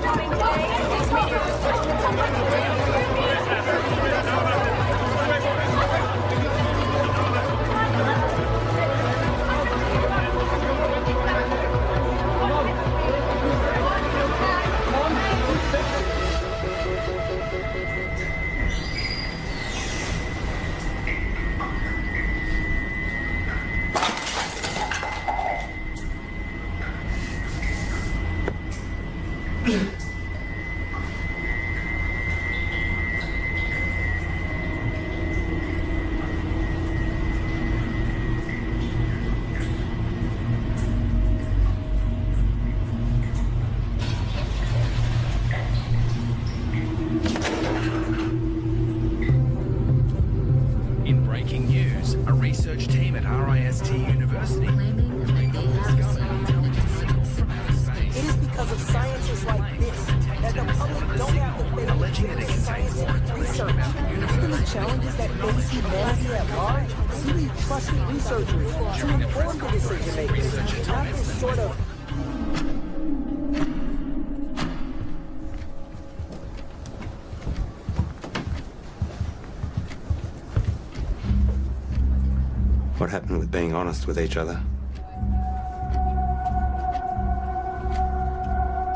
What happened with being honest with each other?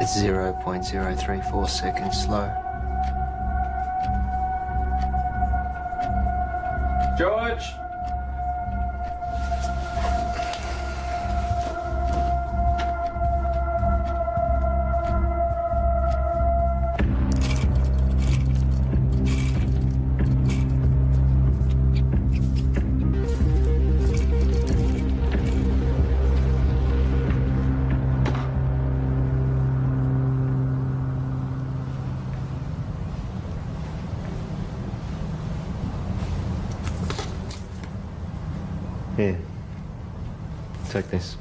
It's 0.034 seconds slow. George! Here. Take this.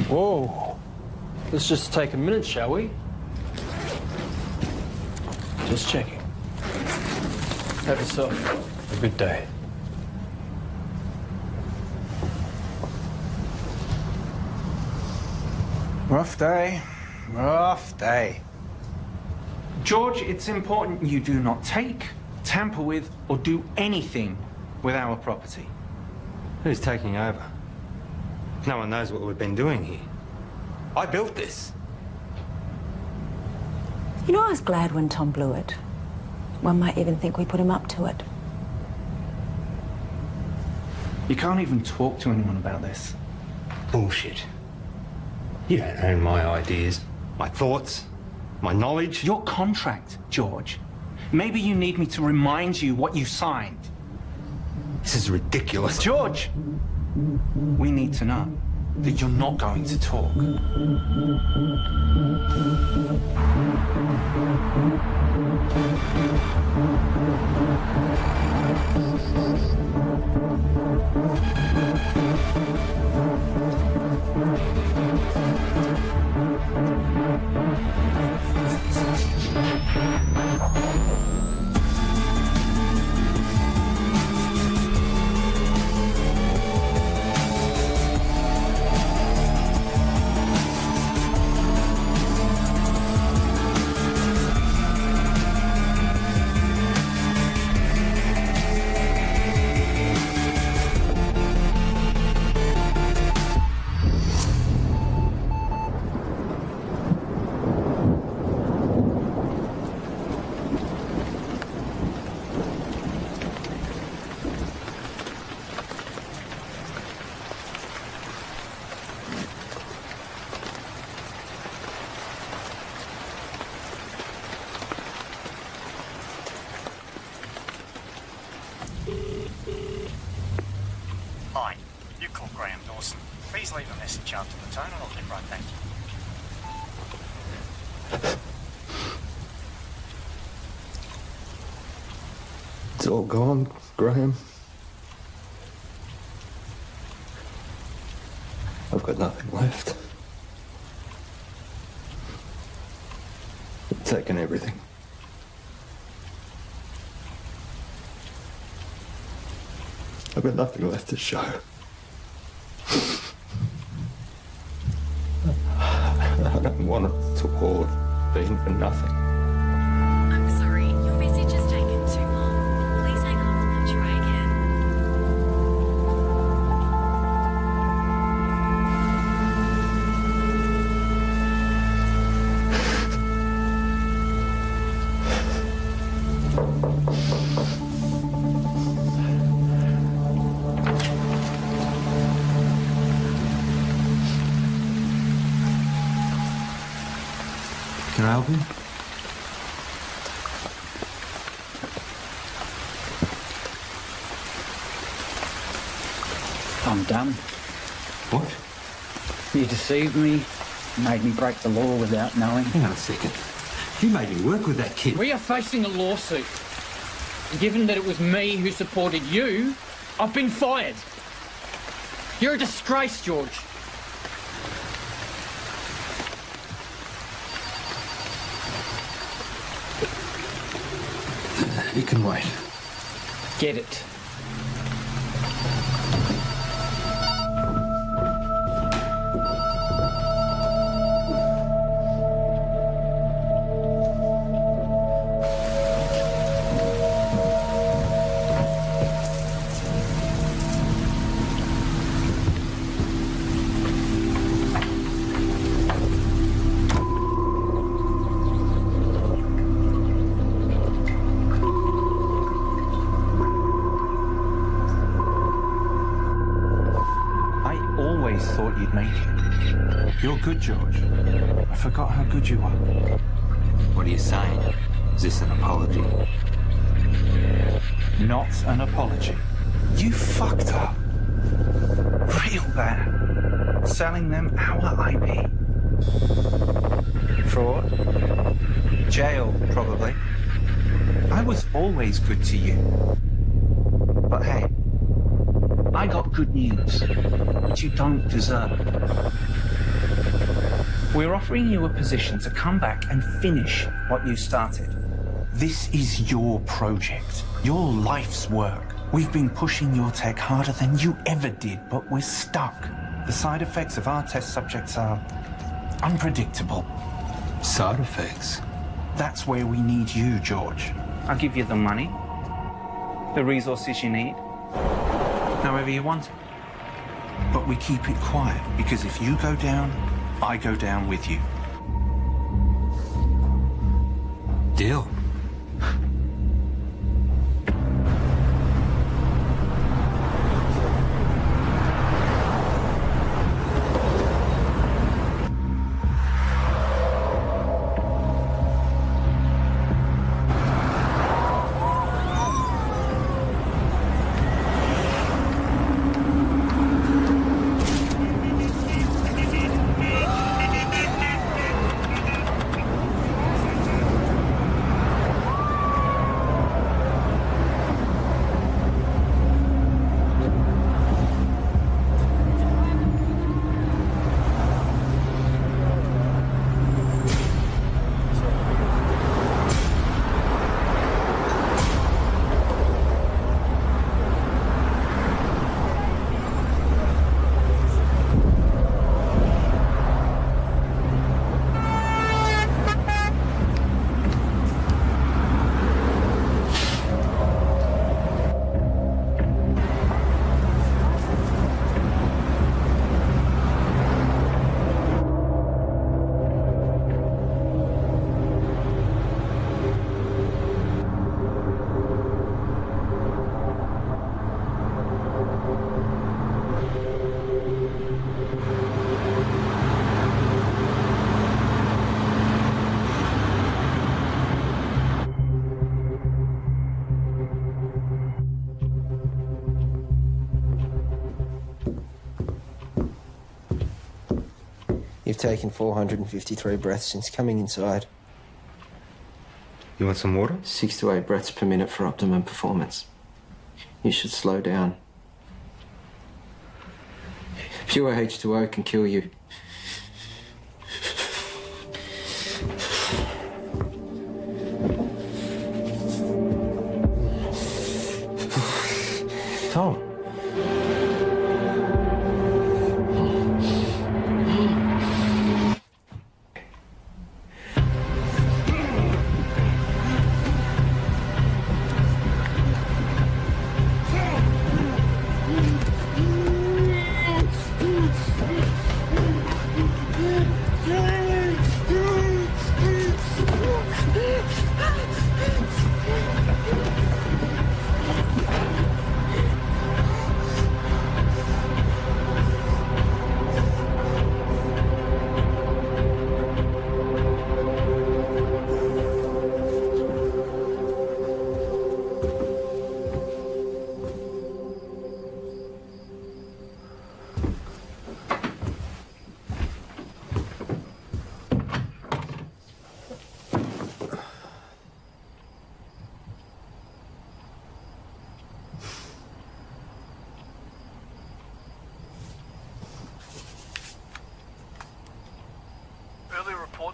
Whoa. Let's just take a minute, shall we? Just checking. Have yourself a good day. Rough day. Rough day. George, it's important you do not take, tamper with, or do anything with our property. Who's taking over? No one knows what we've been doing here. I built this. You know, I was glad when Tom blew it. One might even think we put him up to it. You can't even talk to anyone about this. Bullshit. You don't own my ideas, my thoughts, my knowledge. Your contract, George. Maybe you need me to remind you what you signed. This is ridiculous. George! We need to know that you're not going to talk. Please leave a message after the tone and I'll get right back to you. It's all gone, Graham. I've got nothing left. They've taken everything. I've got nothing left to show. I don't want it to all have been for nothing. I'm sorry, your message has taken too long. Please hang up and try again. Can I help you? I'm done. What? You deceived me, made me break the law without knowing. Hang on a second. You made me work with that kid. We are facing a lawsuit. Given that it was me who supported you, I've been fired. You're a disgrace, George. You can wait. Get it. Thought you'd make it. You're good, George. I forgot how good you are. What are you saying? Is this an apology? Not an apology. You fucked up. Real bad. Selling them our IP. Fraud. Jail, probably. I was always good to you. But hey, I got good news, which you don't deserve. We're offering you a position to come back and finish what you started. This is your project, your life's work. We've been pushing your tech harder than you ever did, but we're stuck. The side effects of our test subjects are unpredictable. Side effects? That's where we need you, George. I'll give you the money, the resources you need, however you want it. But we keep it quiet, because if you go down, I go down with you. Deal. You've taken 453 breaths since coming inside. You want some water? 6 to 8 breaths per minute for optimum performance. You should slow down. Pure H2O can kill you. Tom.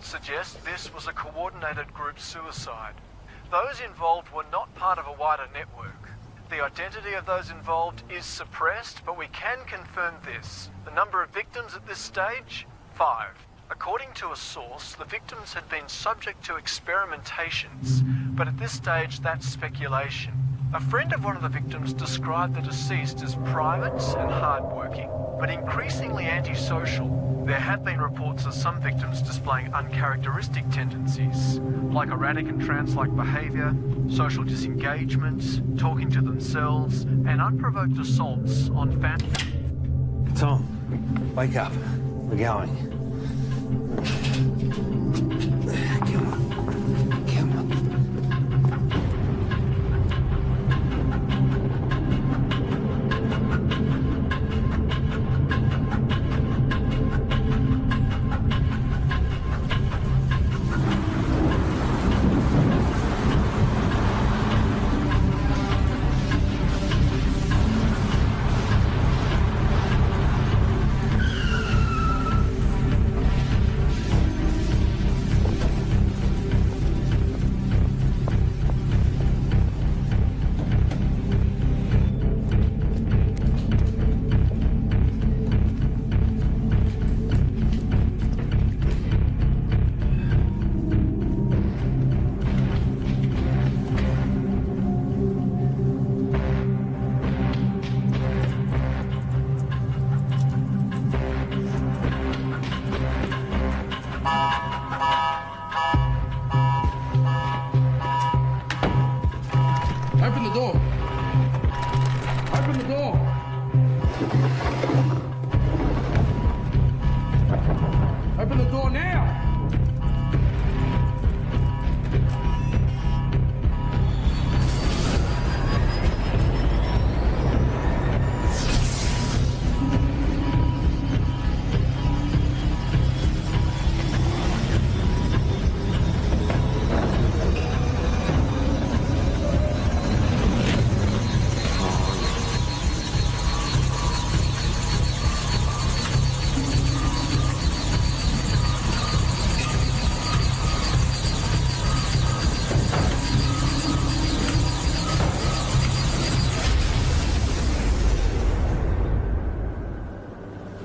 Suggest this was a coordinated group suicide. Those involved were not part of a wider network. The identity of those involved is suppressed, but we can confirm this. The number of victims at this stage? 5. According to a source, the victims had been subject to experimentations, but at this stage that's speculation. A friend of one of the victims described the deceased as private and hardworking, but increasingly antisocial. There have been reports of some victims displaying uncharacteristic tendencies, like erratic and trance-like behaviour, social disengagement, talking to themselves, and unprovoked assaults on family. Tom, wake up. We're going.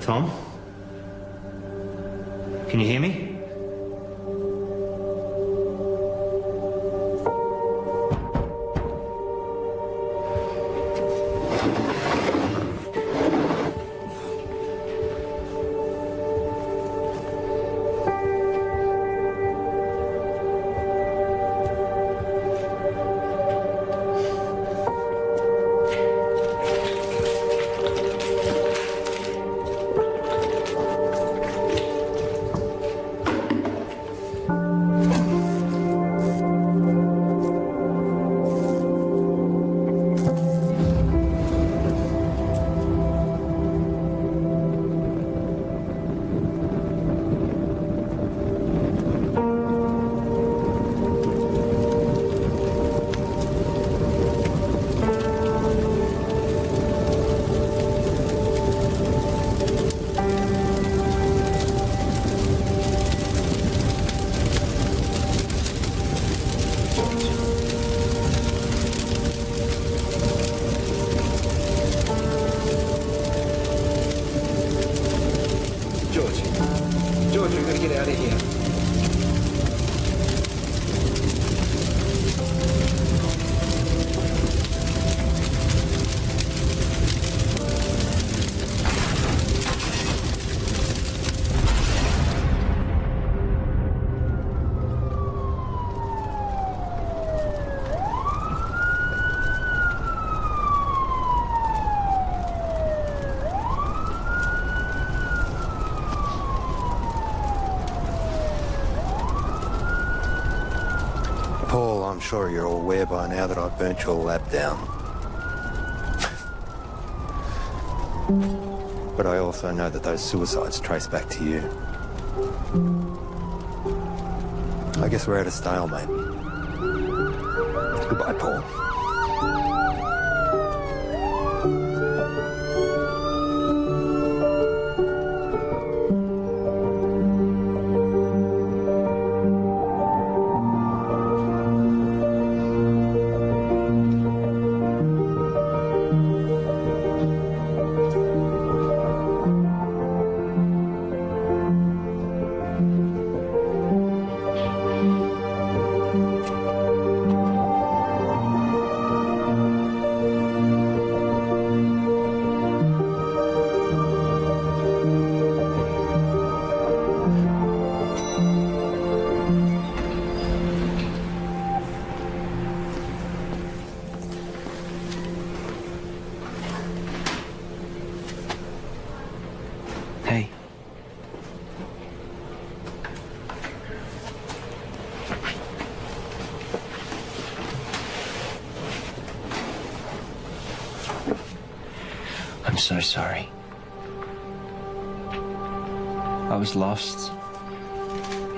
Tom? Can you hear me? I'm sure you're all aware by now that I've burnt your lab down. But I also know that those suicides trace back to you. I guess we're at a stalemate. Goodbye, Paul. Hey. I'm so sorry. I was lost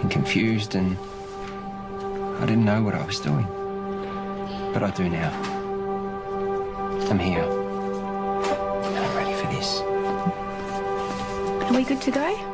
and confused and I didn't know what I was doing. But I do now. I'm here. I'm ready for this. Are we good to go?